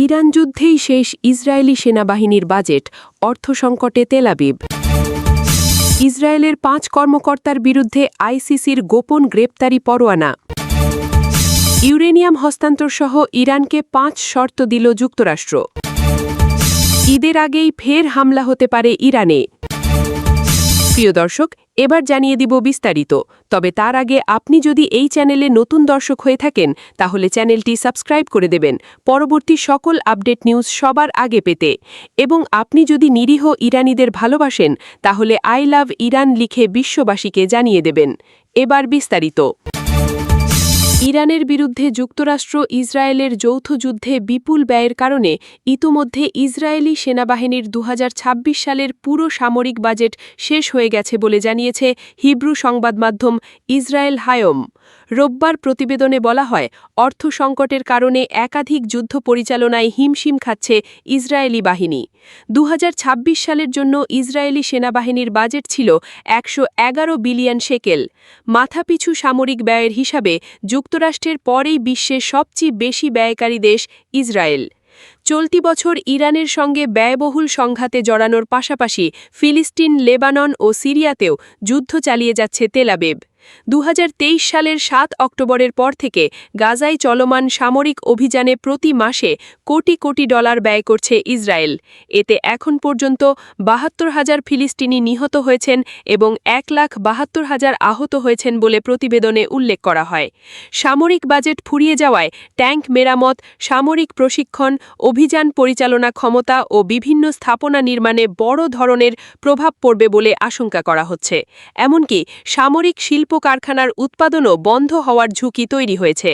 Iran যুদ্ধেই শেষ Israeli সেনাবাহিনীর budget, অর্থসংকটে Tel Aviv. ইসরায়েলের ৫ কর্মকর্তার বিরুদ্ধে আইসিসির গোপন গ্রেপ্তারি পরোয়ানা। ইউরেনিয়াম হস্তান্তরসহ ইরানকে ৫ শর্ত দিল যুক্তরাষ্ট্র। ঈদের আগেই ফের হামলা হতে পারে ইরানে। প্রিয় দর্শক, এবার জানিয়ে দিব বিস্তারিত। তবে তার আগে আপনি যদি এই চ্যানেলে নতুন দর্শক হয়ে থাকেন তাহলে চ্যানেলটি সাবস্ক্রাইব করে দেবেন পরবর্তী সকল আপডেট নিউজ সবার আগে পেতে। এবং আপনি যদি নিরীহ ইরানিদের ভালোবাসেন তাহলে আই লাভ ইরান লিখে বিশ্ববাসীকে জানিয়ে দেবেন। এবার বিস্তারিত। ইরানের বিরুদ্ধে যুক্তরাষ্ট্র ইসরায়েলের যৌথ যুদ্ধে বিপুল ব্যয়ের কারণে ইতোমধ্যে ইসরায়েলি সেনাবাহিনীর ২০২৬ সালের পুরো সামরিক বাজেট শেষ হয়ে গেছে বলে জানিয়েছে হিব্রু সংবাদমাধ্যম ইসরায়েল হায়ম। রোববার প্রতিবেদনে বলা হয়, অর্থ সংকটের কারণে একাধিক যুদ্ধ পরিচালনায় হিমশিম খাচ্ছে ইসরায়েলি বাহিনী। ২০২৬ সালের জন্য ইসরায়েলি সেনাবাহিনীর বাজেট ছিল ১১১ বিলিয়ন শেকেল। মাথাপিছু সামরিক ব্যয়ের হিসাবে যুক্তরাষ্ট্রের পরেই বিশ্বের সবচেয়ে বেশি ব্যয়কারী দেশ ইসরায়েল। চলতি বছর ইরানের সঙ্গে ব্যয়বহুল সংঘাতে জড়ানোর পাশাপাশি ফিলিস্তিন, লেবানন ও সিরিয়াতেও যুদ্ধ চালিয়ে যাচ্ছে তেল আবিব। ২০২৩ সালের ৭ অক্টোবরের পর থেকে গাজায় চলমান সামরিক অভিযানে প্রতি মাসে কোটি কোটি ডলার ব্যয় করছে ইসরায়েল। এতে এখন পর্যন্ত ৭২,০০০ ফিলিস্তিনি নিহত হয়েছেন এবং ১,৭২,০০০ আহত হয়েছেন বলে প্রতিবেদনে উল্লেখ করা হয়। সামরিক বাজেট ফুরিয়ে যাওয়ায় ট্যাঙ্ক মেরামত, সামরিক প্রশিক্ষণ, অভিযান পরিচালনা ক্ষমতা ও বিভিন্ন স্থাপনা নির্মাণে বড় ধরনের প্রভাব পড়বে বলে আশঙ্কা করা হচ্ছে। এমনকি সামরিক শিল্প কারখানার উৎপাদনও বন্ধ হওয়ার ঝুঁকি তৈরি হয়েছে।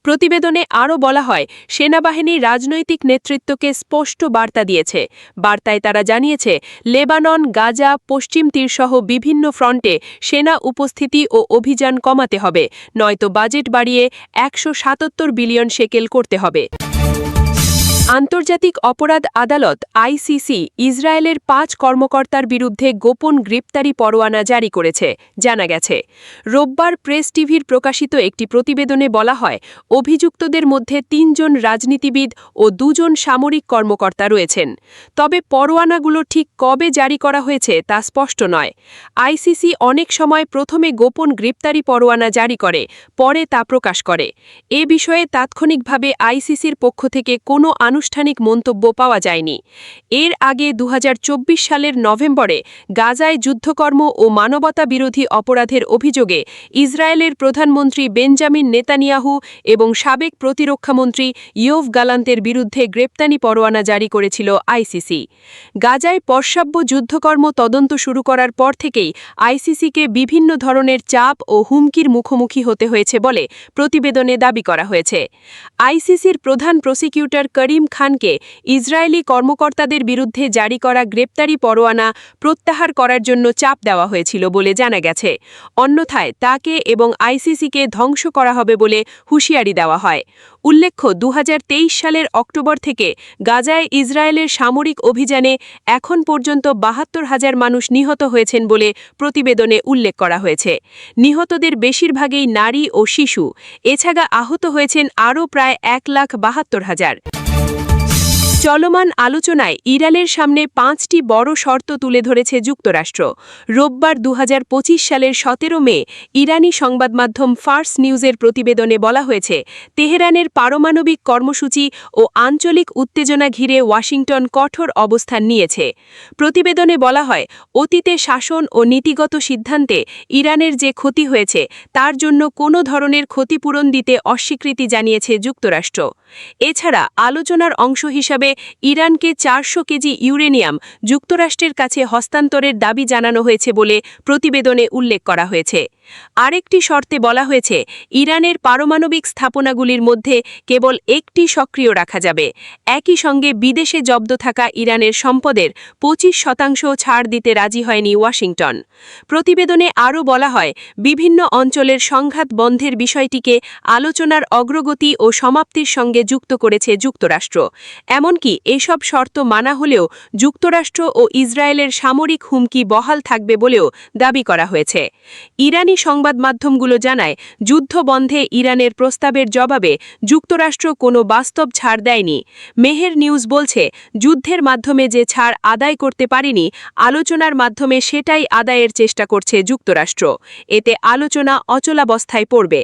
প্রতিবেদনে আরও বলা হয়, সেনাবাহিনী রাজনৈতিক নেতৃত্বকে স্পষ্ট বার্তা দিয়েছে। বার্তায় তারা জানিয়েছে, লেবানন, গাজা, পশ্চিম তীরসহ বিভিন্ন ফ্রন্টে সেনা উপস্থিতি ও অভিযান কমাতে হবে, নয়তো বাজেট বাড়িয়ে ১৭৭ বিলিয়ন শেকেল করতে হবে। আন্তর্জাতিক অপরাধ আদালত আইসিসি ইসরায়েলের ৫ কর্মকর্তার বিরুদ্ধে গোপন গ্রেপ্তারি পরোয়ানা জারি করেছে, জানা গেছে। রোববার প্রেস টিভির প্রকাশিত একটি প্রতিবেদনে বলা হয়, অভিযুক্তদের মধ্যে ৩ জন রাজনীতিবিদ ও ২ জন সামরিক কর্মকর্তা রয়েছেন। তবে পরোয়ানাগুলো ঠিক কবে জারি করা হয়েছে তা স্পষ্ট নয়। আইসিসি অনেক সময় প্রথমে গোপন গ্রেপ্তারি পরোয়ানা জারি করে, পরে তা প্রকাশ করে। এ বিষয়ে তাৎক্ষণিকভাবে আইসিসির পক্ষ থেকে কোনো আনুষ্ঠানিক মন্তব্য পাওয়া যায়নি। এর আগে ২০২৪ সালের নভেম্বরে গাজায় যুদ্ধকর্ম ও মানবতা বিরোধী অপরাধের অভিযোগে ইসরায়েলের প্রধানমন্ত্রী বেঞ্জামিন নেতানিয়াহু এবং সাবেক প্রতিরক্ষামন্ত্রী ইয়োভ গালান্তের বিরুদ্ধে গ্রেপ্তারি পরোয়ানা জারি করেছিল আইসিসি। গাজায় পশ্চাব্য যুদ্ধকর্ম তদন্ত শুরু করার পর থেকেই আইসিসিকে বিভিন্ন ধরনের চাপ ও হুমকির মুখোমুখি হতে হয়েছে বলে প্রতিবেদনে দাবি করা হয়েছে। আইসিসির প্রধান প্রসিকিউটর করিম খানকে ইসরায়েলি কর্মকর্তাদের বিরুদ্ধে জারি করা গ্রেপ্তারি পরোয়ানা প্রত্যাহার করার জন্য চাপ দেওয়া হয়েছিল বলে জানা গেছে। অন্যথায় তাকে এবং আইসিসিকে ধ্বংস করা হবে বলে হুঁশিয়ারি দেওয়া হয়। উল্লেখ্য, ২০২৩ সালের অক্টোবর থেকে গাজায় ইসরায়েলের সামরিক অভিযানে এখন পর্যন্ত ৭২,০০০ মানুষ নিহত হয়েছেন বলে প্রতিবেদনে উল্লেখ করা হয়েছে। নিহতদের বেশিরভাগই নারী ও শিশু। এছাড়া আহত হয়েছেন আরও প্রায় ১,৭২,০০০। চলমান আলোচনায় ইরানের সামনে ৫টি বড় শর্ত তুলে ধরেছে যুক্তরাষ্ট্র। রোববার ২০২৫ সালের ১৭ মে ইরানি সংবাদমাধ্যম ফার্স নিউজের প্রতিবেদনে বলা হয়েছে, তেহরানের পারমাণবিক কর্মসূচি ও আঞ্চলিক উত্তেজনা ঘিরে ওয়াশিংটন কঠোর অবস্থান নিয়েছে। প্রতিবেদনে বলা হয়, অতীতে শাসন ও নীতিগত সিদ্ধান্তে ইরানের যে ক্ষতি হয়েছে তার জন্য কোনো ধরনের ক্ষতিপূরণ দিতে অস্বীকৃতি জানিয়েছে যুক্তরাষ্ট্র। এছাড়া আলোচনার অংশ হিসাবে ইরানকে ৪০০ কেজি ইউরেনিয়াম যুক্তরাষ্ট্রের কাছে হস্তান্তরের দাবি জানানো হয়েছে বলে প্রতিবেদনে উল্লেখ করা হয়েছে। আরেকটি শর্তে বলা হয়েছে, ইরানের পারমাণবিক স্থাপনাগুলির মধ্যে কেবল একটি সক্রিয় রাখা যাবে। একই সঙ্গে বিদেশে জব্দ থাকা ইরানের সম্পদের ২৫% ছাড় দিতে রাজি হয়নি ওয়াশিংটন। প্রতিবেদনে আরও বলা হয়, বিভিন্ন অঞ্চলের সংঘাত বন্ধের বিষয়টিকে আলোচনার অগ্রগতি ও সমাপ্তির সঙ্গে যুক্ত করেছে যুক্তরাষ্ট্র। এমনকি এসব শর্ত মানা হলেও যুক্তরাষ্ট্র ও ইসরায়েলের সামরিক হুমকি বহাল থাকবে বলেও দাবি করা হয়েছে। ইরানি সংবাদ মাধ্যমগুলো জানায় যুদ্ধ বন্ধে ইরানের প্রস্তাবের জবাবে যুক্তরাষ্ট্র কোনো বাস্তব ছাড় দেয়নি। মেহের নিউজ বলছে, যুদ্ধের মাধ্যমে যে ছাড় আদায় করতে পারেনি, আলোচনার মাধ্যমে সেটাই আদায়ের চেষ্টা করছে যুক্তরাষ্ট্র। এতে আলোচনা অচলাবস্থায় পড়বে।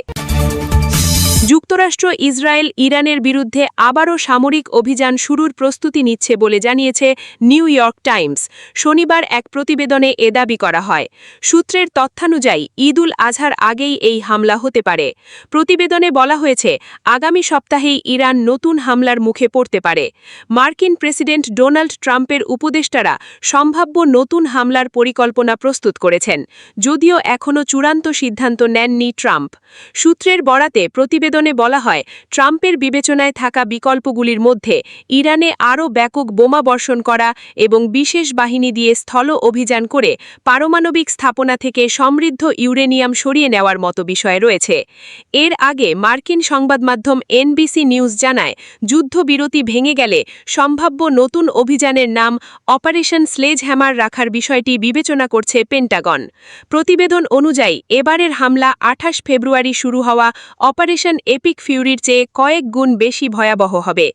যুক্তরাষ্ট্র ইসরায়েল ইরানের বিরুদ্ধে আবারও সামরিক অভিযান শুরুর প্রস্তুতি নিচ্ছে বলে জানিয়েছে নিউ ইয়র্ক টাইমস। শনিবার এক প্রতিবেদনে এ দাবি করা হয়। সূত্রের তথ্যানুযায়ী ঈদুল আজহার আগেই এই হামলা হতে পারে। প্রতিবেদনে বলা হয়েছে, আগামী সপ্তাহেই ইরান নতুন হামলার মুখে পড়তে পারে। মার্কিন প্রেসিডেন্ট ডোনাল্ড ট্রাম্পের উপদেষ্টারা সম্ভাব্য নতুন হামলার পরিকল্পনা প্রস্তুত করেছেন, যদিও এখনও চূড়ান্ত সিদ্ধান্ত নেননি ট্রাম্প। সূত্রের বরাতে প্রতিবেদনে বলা হয়, ট্রাম্পের বিবেচনায় থাকা বিকল্পগুলির মধ্যে ইরানে আরও ব্যাপক বোমা বর্ষণ করা এবং বিশেষ বাহিনী দিয়ে স্থল অভিযান করে পারমাণবিক স্থাপনা থেকে সমৃদ্ধ ইউরেনিয়াম সরিয়ে নেওয়ার মতো বিষয় রয়েছে। এর আগে মার্কিন সংবাদমাধ্যম এনবিসি নিউজ জানায়, যুদ্ধবিরতি ভেঙে গেলে সম্ভাব্য নতুন অভিযানের নাম অপারেশন স্লেজহ্যামার রাখার বিষয়টি বিবেচনা করছে পেন্টাগন। প্রতিবেদন অনুযায়ী এবারের হামলা 28 ফেব্রুয়ারি শুরু হওয়া অপারেশন এপিক ফিউরির চেয়ে কয়েক গুণ বেশি ভয়াবহ হবে।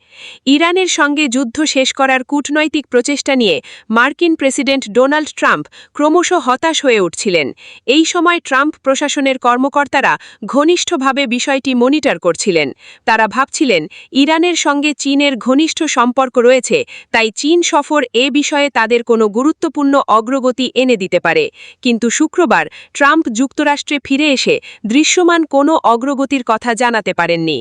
ইরানের সঙ্গে যুদ্ধ শেষ করার কূটনৈতিক প্রচেষ্টা নিয়ে মার্কিন প্রেসিডেন্ট ডোনাল্ড ট্রাম্প ক্রমশ হতাশ হয়ে উঠছিলেন। এই সময় ট্রাম্প প্রশাসনের কর্মকর্তারা ঘনিষ্ঠভাবে বিষয়টি মনিটর করছিলেন। তারা ভাবছিলেন, ইরানের সঙ্গে চীনের ঘনিষ্ঠ সম্পর্ক রয়েছে, তাই চীন সফর এ বিষয়ে তাদের কোনো গুরুত্বপূর্ণ অগ্রগতি এনে দিতে পারে। কিন্তু শুক্রবার ট্রাম্প যুক্তরাষ্ট্রে ফিরে এসে দৃশ্যমান কোনো অগ্রগতির কথা জানাতে পারেননি।